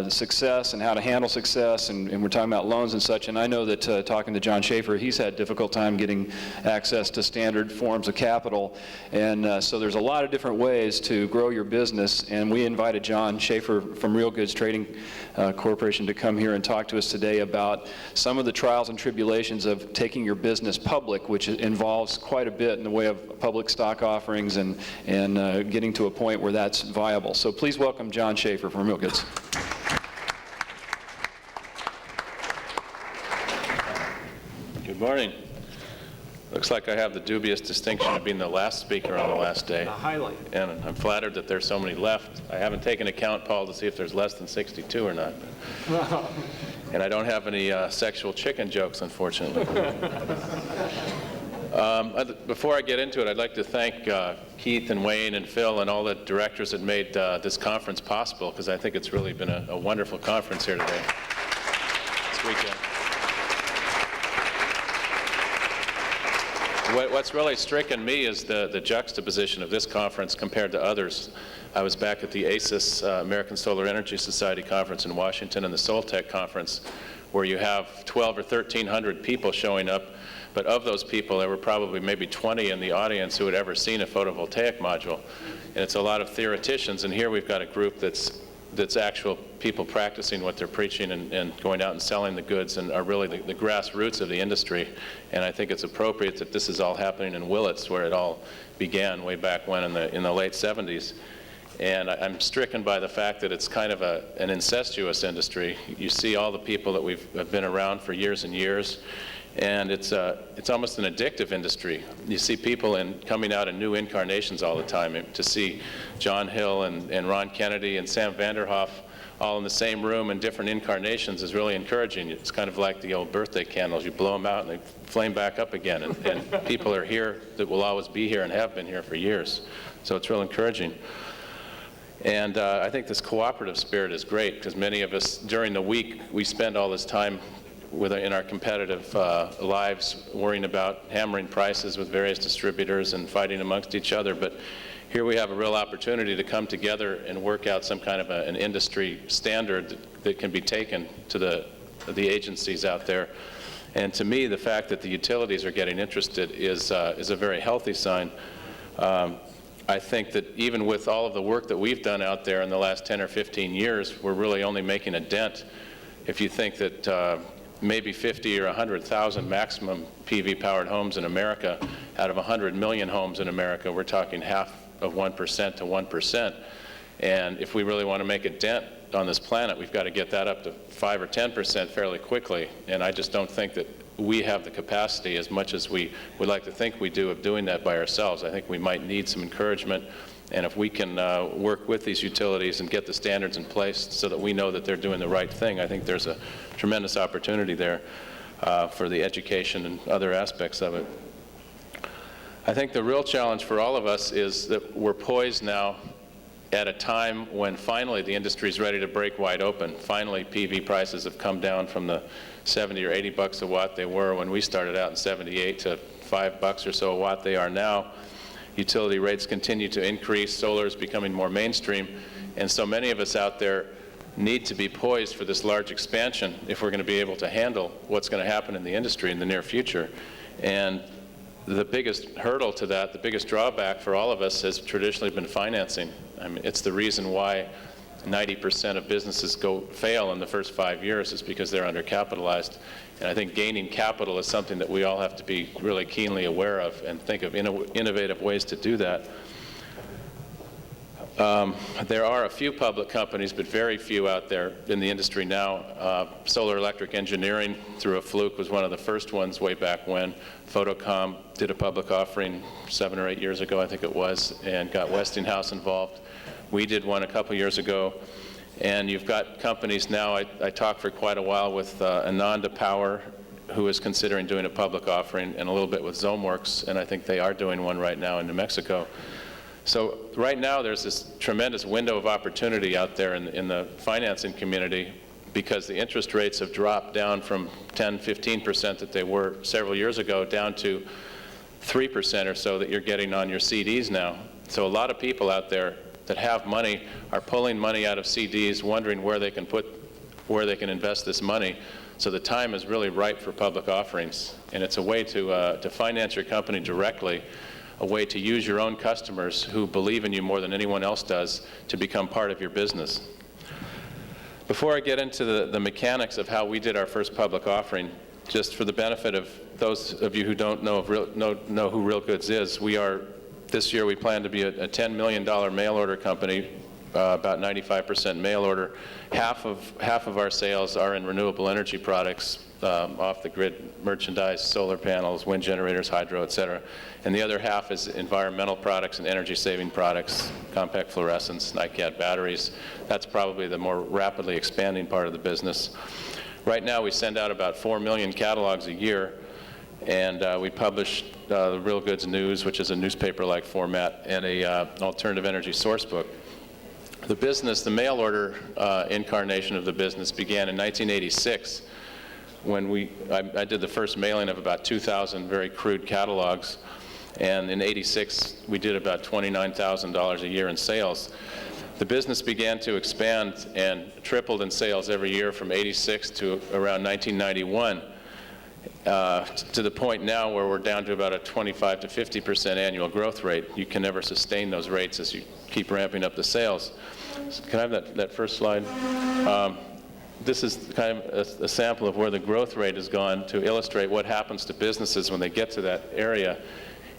success and how to handle success, and we're talking about loans and such. And I know that talking to John Schaeffer, he's had a difficult time getting access to standard forms of capital, and so there's a lot of different ways to grow your business. And we invited John Schaeffer from Real Goods Trading Corporation to come here and talk to us today about some of the trials and tribulations of taking your business public, which involves quite a bit in the way of public stock offerings and getting to a point where that's viable. So please welcome John Schaeffer from Real Goods. Good morning. Looks like I have the dubious distinction of being the last speaker on the last day. A highlight. And I'm flattered that there's so many left. I haven't taken account, Paul, to see if there's less than 62 or not. And I don't have any sexual chicken jokes, unfortunately. Before I get into it, I'd like to thank Keith and Wayne and Phil and all the directors that made this conference possible, because I think it's really been a wonderful conference here today, this weekend. What's really stricken me is the juxtaposition of this conference compared to others. I was back at the ASIS, American Solar Energy Society conference in Washington, and the Soltech conference, where you have 1,200 or 1,300 people showing up. But of those people, there were probably maybe 20 in the audience who had ever seen a photovoltaic module. And it's a lot of theoreticians, and here we've got a group that's actual people practicing what they're preaching and going out and selling the goods and are really the grassroots of the industry. And I think it's appropriate that this is all happening in Willits, where it all began way back when in the late 70s. And I'm stricken by the fact that it's kind of an incestuous industry. You see all the people that have been around for years and years, and it's almost an addictive industry. You see people coming out in new incarnations all the time. To see John Hill and Ron Kennedy and Sam Vanderhoff all in the same room in different incarnations is really encouraging. It's kind of like the old birthday candles. You blow them out and they flame back up again. And people are here that will always be here and have been here for years. So it's real encouraging. And I think this cooperative spirit is great, because many of us during the week, we spend all this time in our competitive lives worrying about hammering prices with various distributors and fighting amongst each other. But here we have a real opportunity to come together and work out some kind of an industry standard that can be taken to the agencies out there. And to me, the fact that the utilities are getting interested is a very healthy sign. I think that even with all of the work that we've done out there in the last 10 or 15 years, we're really only making a dent. If you think that maybe 50 or 100,000 maximum PV-powered homes in America, out of 100 million homes in America, we're talking half of 1% to 1%. And if we really want to make a dent on this planet, we've got to get that up to 5 or 10% fairly quickly. And I just don't think that we have the capacity, as much as we would like to think we do, of doing that by ourselves. I think we might need some encouragement. And if we can work with these utilities and get the standards in place so that we know that they're doing the right thing, I think there's a tremendous opportunity there for the education and other aspects of it. I think the real challenge for all of us is that we're poised now at a time when finally the industry is ready to break wide open. Finally, PV prices have come down from the 70 or 80 bucks a watt they were when we started out in 78 to $5 or so a watt they are now. Utility rates continue to increase. Solar is becoming more mainstream. And so many of us out there need to be poised for this large expansion if we're going to be able to handle what's going to happen in the industry in the near future. And the biggest hurdle to that, the biggest drawback for all of us, has traditionally been financing. I mean, it's the reason why 90% of businesses fail in the first 5 years, is because they're undercapitalized. And I think gaining capital is something that we all have to be really keenly aware of and think of innovative ways to do that. There are a few public companies, but very few out there in the industry now. Solar Electric Engineering, through a fluke, was one of the first ones way back when. Photocom did a public offering 7 or 8 years ago, I think it was, and got Westinghouse involved. We did one a couple years ago. And you've got companies now, I talked for quite a while with Ananda Power, who is considering doing a public offering, and a little bit with Zomeworks, and I think they are doing one right now in New Mexico. So right now there's this tremendous window of opportunity out there in the financing community, because the interest rates have dropped down from 10, 15% that they were several years ago down to 3% or so that you're getting on your CDs now. So a lot of people out there that have money are pulling money out of CDs, wondering where they can invest this money. So the time is really ripe for public offerings, and it's a way to finance your company directly, a way to use your own customers who believe in you more than anyone else does to become part of your business. Before I get into the mechanics of how we did our first public offering, just for the benefit of those of you who don't know who Real Goods is, this year we plan to be a $10 million mail order company, about 95% mail order. Half of our sales are in renewable energy products, off-the-grid merchandise, solar panels, wind generators, hydro, et cetera. And the other half is environmental products and energy-saving products, compact fluorescents, NiCad batteries. That's probably the more rapidly expanding part of the business. Right now we send out about 4 million catalogs a year, and we publish the Real Goods News, which is a newspaper-like format, and an alternative energy source book. The business, the mail order incarnation of the business began in 1986 when I did the first mailing of about 2,000 very crude catalogs, and in '86 we did about $29,000 a year in sales. The business began to expand and tripled in sales every year from '86 to around 1991. To the point now where we're down to about a 25 to 50% annual growth rate. You can never sustain those rates as you keep ramping up the sales. Can I have that first slide? This is kind of a sample of where the growth rate has gone to illustrate what happens to businesses when they get to that area.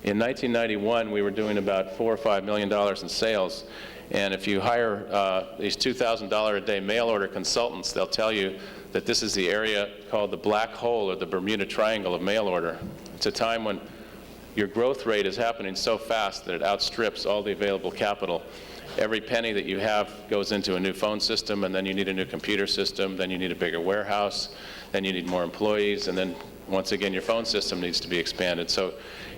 In 1991, we were doing about $4 or $5 million in sales, And if you hire these $2,000 a day mail order consultants, they'll tell you that this is the area called the black hole or the Bermuda Triangle of mail order. It's a time when your growth rate is happening so fast that it outstrips all the available capital. Every penny that you have goes into a new phone system, and then you need a new computer system, then you need a bigger warehouse, then you need more employees, and then once again your phone system needs to be expanded. So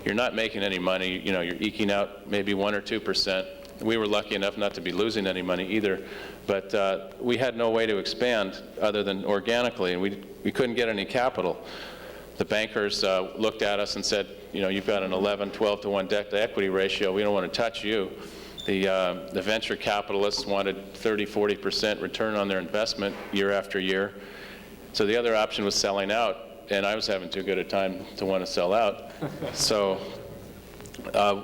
you're not making any money, you know, you're eking out maybe 1 or 2%. We were lucky enough not to be losing any money either, but we had no way to expand other than organically, and we couldn't get any capital. The bankers looked at us and said, you know, you've got an 11, 12 to 1 debt to equity ratio, we don't want to touch you. The venture capitalists wanted 30, 40% return on their investment year after year. So the other option was selling out, and I was having too good a time to want to sell out. So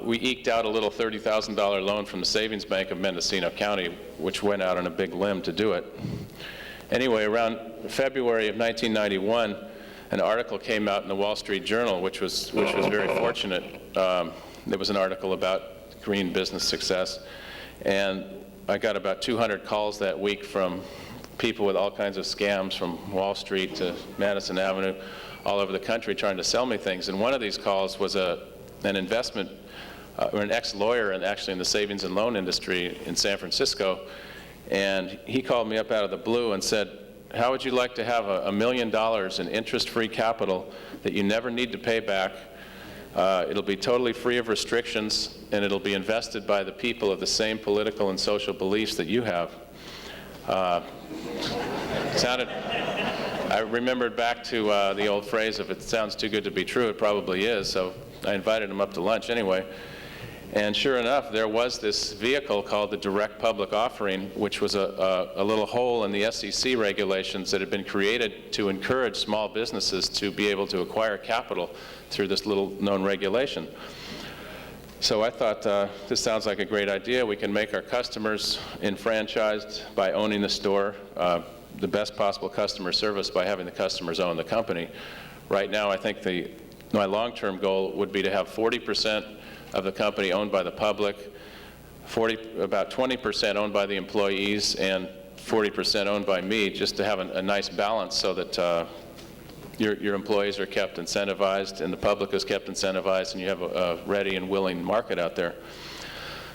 we eked out a little $30,000 loan from the Savings Bank of Mendocino County, which went out on a big limb to do it. Anyway, around February of 1991, an article came out in the Wall Street Journal, which was very fortunate. There was an article about green business success, and I got about 200 calls that week from people with all kinds of scams from Wall Street to Madison Avenue, all over the country trying to sell me things. And one of these calls was an investment, or an ex-lawyer, and actually in the savings and loan industry in San Francisco, and he called me up out of the blue and said, how would you like to have $1 million in interest-free capital that you never need to pay back? It'll be totally free of restrictions, and it'll be invested by the people of the same political and social beliefs that you have. I remembered back to the old phrase, if it sounds too good to be true, it probably is, so I invited him up to lunch anyway. And sure enough, there was this vehicle called the direct public offering, which was a little hole in the SEC regulations that had been created to encourage small businesses to be able to acquire capital through this little known regulation. So I thought, this sounds like a great idea. We can make our customers enfranchised by owning the store, the best possible customer service by having the customers own the company. Right now, I think my long-term goal would be to have 40% of the company owned by the public, about 20% owned by the employees, and 40% owned by me, just to have a nice balance so that your employees are kept incentivized and the public is kept incentivized, and you have a ready and willing market out there.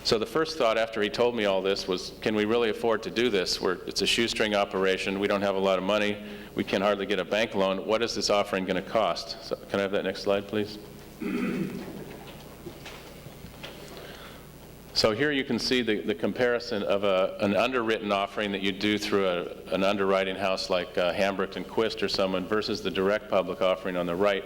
So the first thought after he told me all this was, can we really afford to do this? It's a shoestring operation, we don't have a lot of money, we can hardly get a bank loan. What is this offering going to cost? So, can I have that next slide, please? So here you can see the comparison of an underwritten offering that you do through an underwriting house like Hambrecht and Quist or someone versus the direct public offering on the right.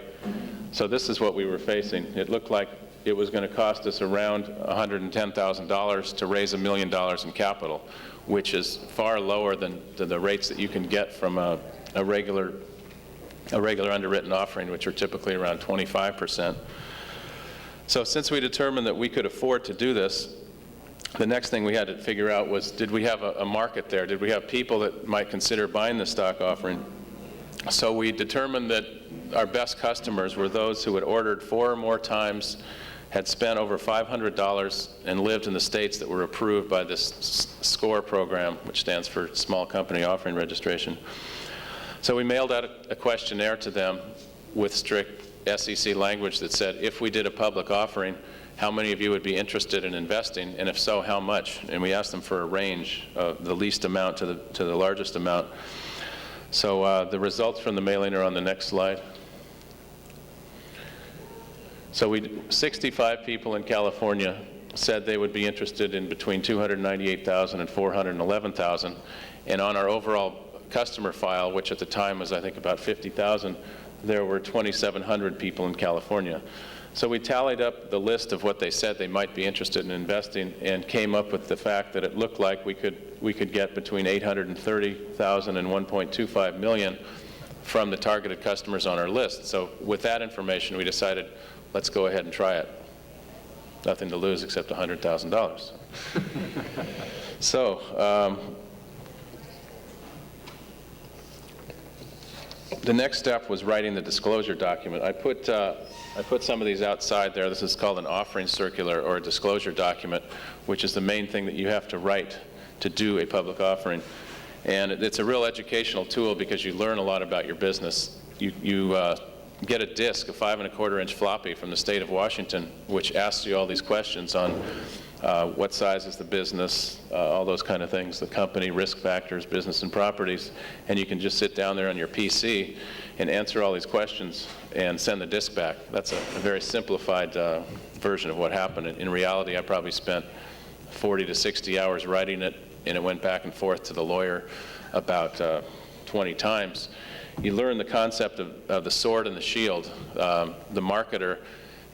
So this is what we were facing. It looked like it was going to cost us around $110,000 to raise $1 million in capital, which is far lower than the rates that you can get from a regular underwritten offering, which are typically around 25%. So since we determined that we could afford to do this, the next thing we had to figure out was, did we have a market there? Did we have people that might consider buying the stock offering? So we determined that our best customers were those who had ordered 4 or more times, had spent over $500, and lived in the states that were approved by this SCORE program, which stands for Small Company Offering Registration. So we mailed out a questionnaire to them with strict SEC language that said, if we did a public offering, how many of you would be interested in investing, and if so, how much? And we asked them for a range, the least amount to the largest amount. So the results from the mailing are on the next slide. So 65 people in California said they would be interested in between $298,000 and $411,000, and on our overall customer file, which at the time was I think about 50,000, there were 2,700 people in California. So we tallied up the list of what they said they might be interested in investing and came up with the fact that it looked like we could get between $830,000 and $1.25 million from the targeted customers on our list. So with that information, we decided, let's go ahead and try it. Nothing to lose except $100,000. So The next step was writing the disclosure document. I put some of these outside there. This is called an offering circular or a disclosure document, which is the main thing that you have to write to do a public offering. And it's a real educational tool because you learn a lot about your business. You get a disc, a 5 1/4-inch floppy from the state of Washington, which asks you all these questions on what size is the business, all those kind of things, the company, risk factors, business and properties, and you can just sit down there on your PC and answer all these questions and send the disc back. That's a very simplified version of what happened. In reality, I probably spent 40 to 60 hours writing it, and it went back and forth to the lawyer about 20 times. You learn the concept of the sword and the shield. The marketer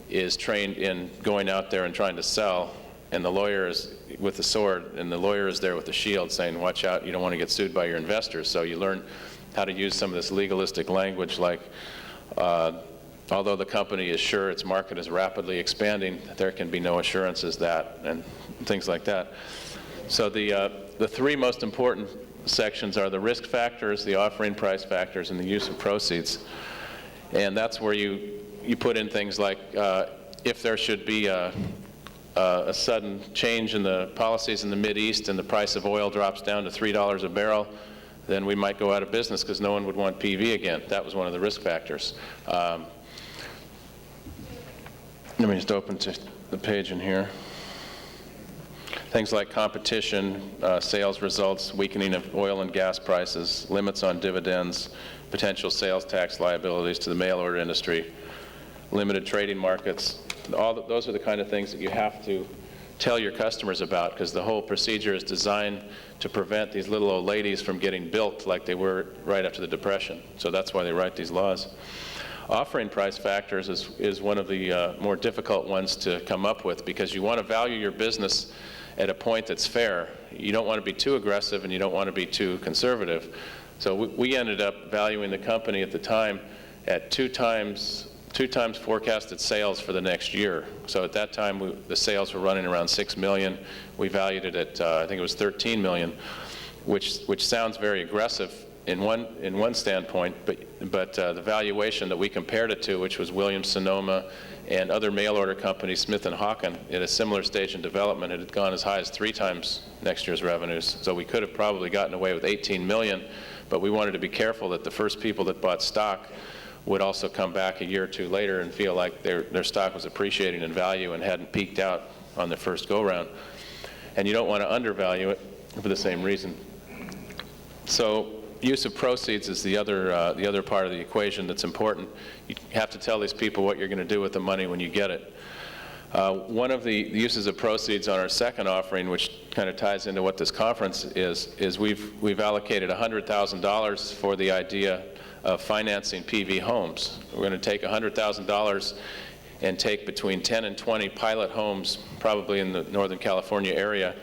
is trained in going out there and trying to sell, and the lawyer is with the sword, and the lawyer is there with the shield saying, watch out, you don't want to get sued by your investors. So you learn how to use some of this legalistic language like, although the company is sure its market is rapidly expanding, there can be no assurances that, and things like that. So the three most important sections are the risk factors, the offering price factors, and the use of proceeds. And that's where you put in things like if there should be a sudden change in the policies in the Mideast and the price of oil drops down to $3 a barrel, then we might go out of business because no one would want PV again. That was one of the risk factors. Let me just open to the page in here. Things like competition, sales results, weakening of oil and gas prices, limits on dividends, potential sales tax liabilities to the mail order industry, limited trading markets. Those are the kind of things that you have to tell your customers about, because the whole procedure is designed to prevent these little old ladies from getting bilked like they were right after the Depression. So that's why they write these laws. Offering price factors is one of the more difficult ones to come up with, because you want to value your business at a point that's fair. You don't want to be too aggressive and you don't want to be too conservative. So we ended up valuing the company at the time at two times forecasted sales for the next year. So at that time, the sales were running around $6 million. We valued it at, I think it was $13 million, which sounds very aggressive in one standpoint, but the valuation that we compared it to, which was Williams-Sonoma and other mail order companies, Smith & Hawken, at a similar stage in development, it had gone as high as 3 times next year's revenues. So we could have probably gotten away with $18 million, but we wanted to be careful that the first people that bought stock would also come back a year or two later and feel like their stock was appreciating in value and hadn't peaked out on the first go-round. And you don't want to undervalue it for the same reason. So use of proceeds is the other part of the equation that's important. You have to tell these people what you're going to do with the money when you get it. One of the uses of proceeds on our second offering, which kind of ties into what this conference is we've allocated $100,000 for the idea of financing PV homes. We're going to take $100,000 and take between 10 and 20 pilot homes, probably in the Northern California area,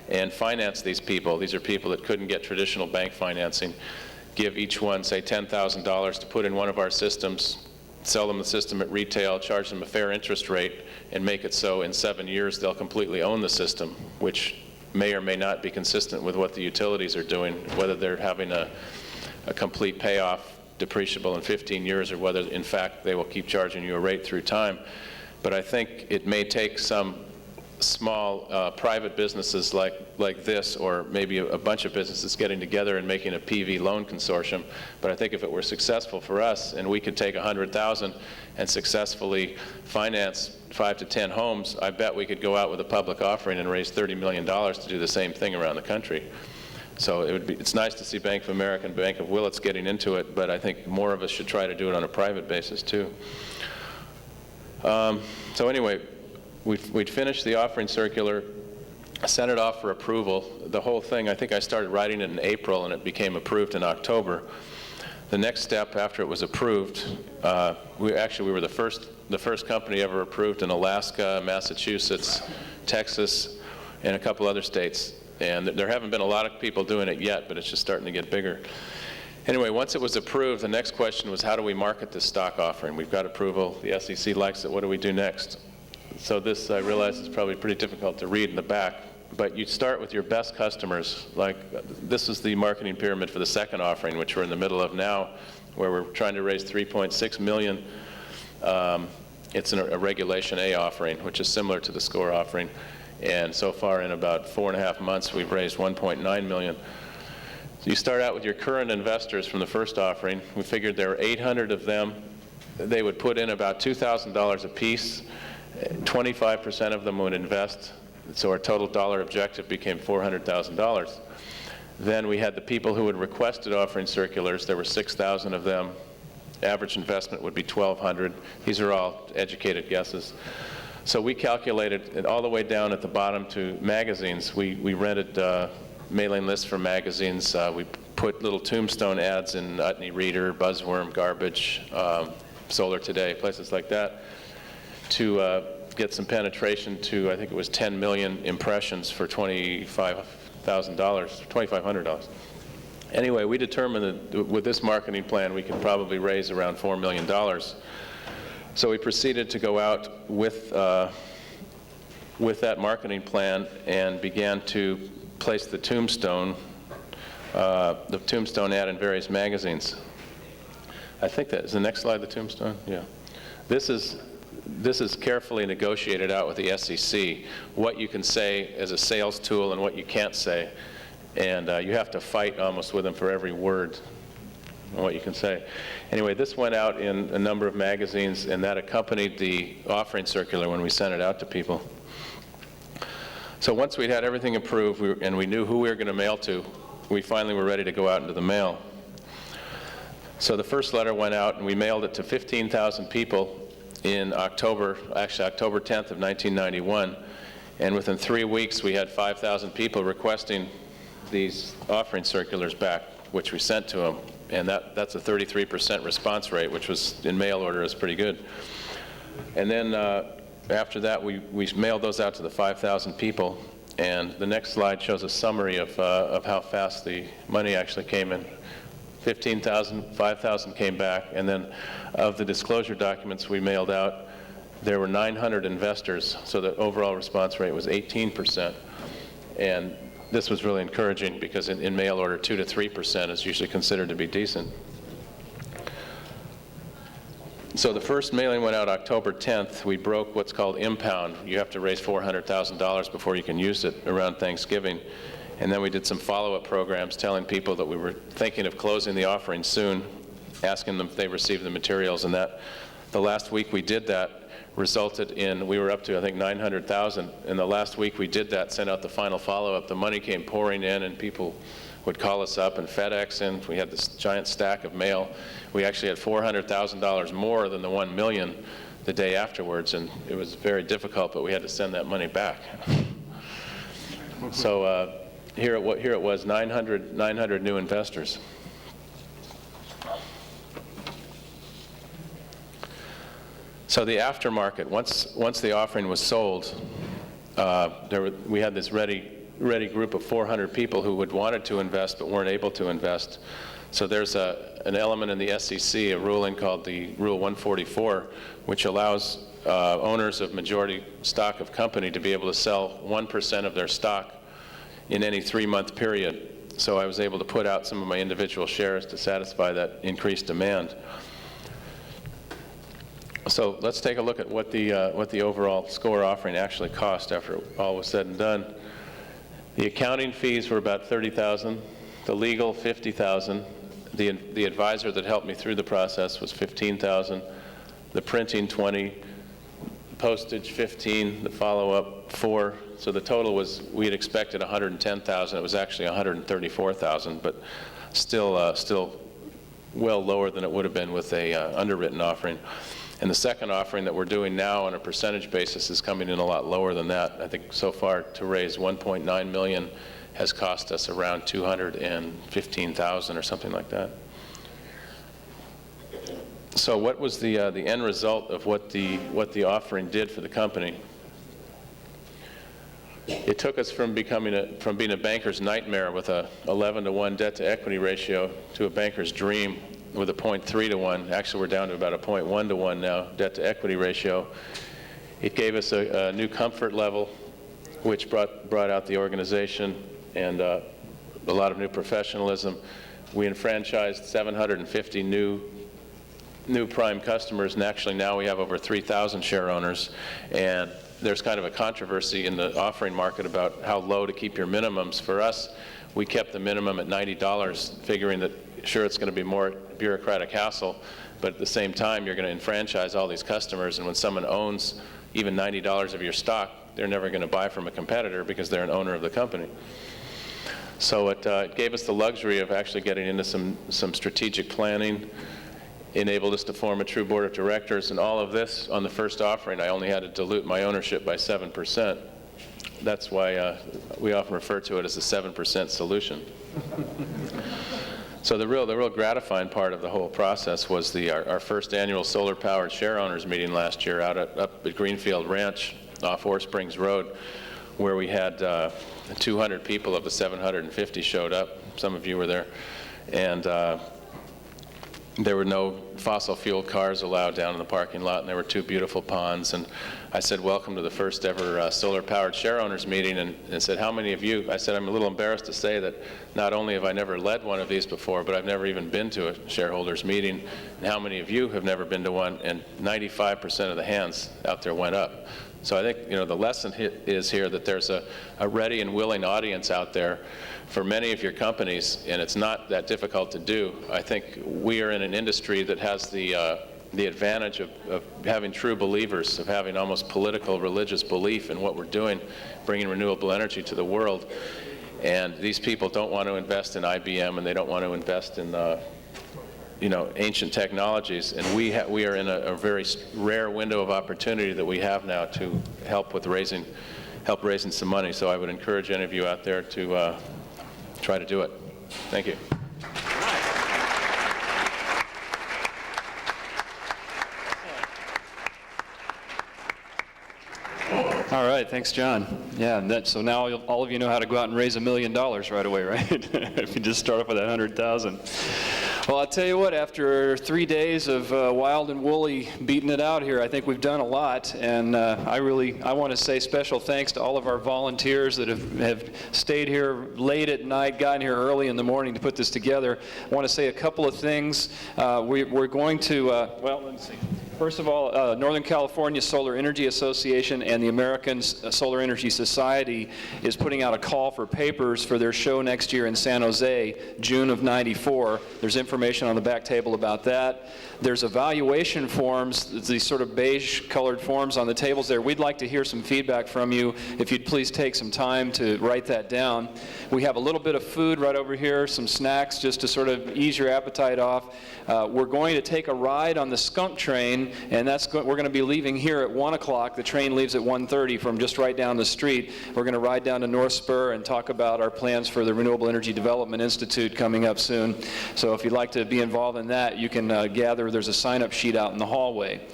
and finance these people. These are people that couldn't get traditional bank financing. Give each one, say, $10,000 to put in one of our systems, sell them the system at retail, charge them a fair interest rate, and make it so in 7 years they'll completely own the system, which may or may not be consistent with what the utilities are doing, whether they're having a complete payoff depreciable in 15 years, or whether in fact they will keep charging you a rate through time. But I think it may take some small private businesses like this, or maybe a bunch of businesses getting together and making a PV loan consortium. But I think if it were successful for us and we could take $100,000 and successfully finance 5 to 10 homes, I bet we could go out with a public offering and raise $30 million to do the same thing around the country. So it's nice to see Bank of America and Bank of Willits getting into it, but I think more of us should try to do it on a private basis too. So anyway, we'd finished the offering circular, sent it off for approval. The whole thing, I think I started writing it in April and it became approved in October. The next step after it was approved, we were the first company ever approved in Alaska, Massachusetts, Texas, and a couple other states. And there haven't been a lot of people doing it yet, but it's just starting to get bigger. Anyway, once it was approved, the next question was, how do we market this stock offering? We've got approval, the SEC likes it, what do we do next? So this, I realize, is probably pretty difficult to read in the back, but you start with your best customers. Like, this is the marketing pyramid for the second offering, which we're in the middle of now, where we're trying to raise $3.6 million. It's a Regulation A offering, which is similar to the SCORE offering. And so far, in about 4.5 months, we've raised $1.9 million. So you start out with your current investors from the first offering. We figured there were 800 of them. They would put in about $2,000 a piece. 25% of them would invest. So our total dollar objective became $400,000. Then we had the people who had requested offering circulars. There were 6,000 of them. Average investment would be $1,200. These are all educated guesses. So we calculated it all the way down at the bottom to magazines. We rented mailing lists for magazines. We put little tombstone ads in Utne Reader, Buzzworm, Garbage, Solar Today, places like that, to get some penetration to, I think it was 10 million impressions for $2,500. Anyway, we determined that with this marketing plan, we could probably raise around $4 million. So we proceeded to go out with that marketing plan and began to place the tombstone ad in various magazines. I think that is the next slide, the tombstone? Yeah. This is carefully negotiated out with the SEC, what you can say as a sales tool and what you can't say. And you have to fight almost with them for every word on what you can say. Anyway, this went out in a number of magazines, and that accompanied the offering circular when we sent it out to people. So once we'd had everything approved and we knew who we were going to mail to, we finally were ready to go out into the mail. So the first letter went out, and we mailed it to 15,000 people in October 10th of 1991. And within 3 weeks, we had 5,000 people requesting these offering circulars back, which we sent to them. And that's a 33% response rate, which was, in mail order, is pretty good. And then after that, we mailed those out to the 5,000 people. And the next slide shows a summary of how fast the money actually came in. 15,000, 5,000 came back. And then of the disclosure documents we mailed out, there were 900 investors, so the overall response rate was 18%. And this was really encouraging because in mail order, 2 to 3% is usually considered to be decent. So the first mailing went out October 10th. We broke what's called impound. You have to raise $400,000 before you can use it around Thanksgiving. And then we did some follow-up programs telling people that we were thinking of closing the offering soon, asking them if they received the materials. And that, the last week we did that, resulted in, we were up to, I think, 900,000. In the last week we did that, sent out the final follow-up. The money came pouring in, and people would call us up and FedEx in. We had this giant stack of mail. We actually had $400,000 more than the $1 million the day afterwards, and it was very difficult, but we had to send that money back. So here it was, 900 new investors. So the aftermarket, once the offering was sold, we had this ready group of 400 people who had wanted to invest but weren't able to invest. So there's an element in the SEC, a ruling called the Rule 144, which allows owners of majority stock of company to be able to sell 1% of their stock in any 3-month period. So I was able to put out some of my individual shares to satisfy that increased demand. So let's take a look at what the overall SCORE offering actually cost after all was said and done. The accounting fees were about $30,000, the legal $50,000, the advisor that helped me through the process was $15,000, the printing $20,000, postage $15,000, the follow-up $4,000. So the total was, we had expected $110,000. It was actually $134,000, but still well lower than it would have been with a underwritten offering. And the second offering that we're doing now on a percentage basis is coming in a lot lower than that. I think so far to raise $1.9 million has cost us around $215,000 or something like that. So what was the end result of what the offering did for the company? It took us from being a banker's nightmare with a 11-to-1 debt-to-equity ratio to a banker's dream with a 0.3-to-1. Actually, we're down to about a 0.1-to-1 now, debt-to-equity ratio. It gave us a new comfort level which brought out the organization and a lot of new professionalism. We enfranchised 750 new prime customers, and actually now we have over 3,000 share owners. And there's kind of a controversy in the offering market about how low to keep your minimums. For us, we kept the minimum at $90, figuring that sure, it's going to be more bureaucratic hassle, but at the same time you're going to enfranchise all these customers, and when someone owns even $90 of your stock, they're never going to buy from a competitor because they're an owner of the company. So it gave us the luxury of actually getting into some strategic planning, enabled us to form a true board of directors, and all of this on the first offering, I only had to dilute my ownership by 7%. That's why we often refer to it as the 7% solution. So the real gratifying part of the whole process was our first annual solar-powered share owners meeting last year up at Greenfield Ranch off Ore Springs Road, where we had 200 people of the 750 showed up. Some of you were there. And there were no fossil fuel cars allowed down in the parking lot, and there were 2 beautiful ponds. And I said, welcome to the first ever solar-powered share owners meeting, and said, how many of you, I said, I'm a little embarrassed to say that not only have I never led one of these before, but I've never even been to a shareholders meeting. And how many of you have never been to one? And 95% of the hands out there went up. So I think, the lesson is here that there's a ready and willing audience out there for many of your companies, and it's not that difficult to do. I think we are in an industry that has the advantage of having true believers, of having almost political, religious belief in what we're doing, bringing renewable energy to the world. And these people don't want to invest in IBM, and they don't want to invest in ancient technologies, and we are in a very rare window of opportunity that we have now to help raising some money. So I would encourage any of you out there to try to do it. Thank you. All right, thanks, John. Yeah, so now all of you know how to go out and raise $1 million right away, right? If you just start off with that 100,000. Well, I'll tell you what, after 3 days of wild and woolly beating it out here, I think we've done a lot, and I want to say special thanks to all of our volunteers that have stayed here late at night, gotten here early in the morning to put this together. I want to say a couple of things. We're going to, well, let's see. First of all, Northern California Solar Energy Association and the American Solar Energy Society is putting out a call for papers for their show next year in San Jose, June of '94. There's information on the back table about that. There's evaluation forms, these sort of beige-colored forms on the tables there. We'd like to hear some feedback from you. If you'd please take some time to write that down. We have a little bit of food right over here, some snacks just to sort of ease your appetite off. We're going to take a ride on the skunk train, and we're going to be leaving here at 1 o'clock. The train leaves at 1:30 from just right down the street. We're going to ride down to North Spur and talk about our plans for the Renewable Energy Development Institute coming up soon. So if you'd like to be involved in that, you can gather. There's a sign-up sheet out in the hallway.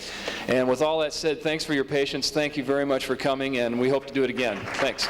And with all that said, thanks for your patience. Thank you very much for coming, and we hope to do it again. Thanks.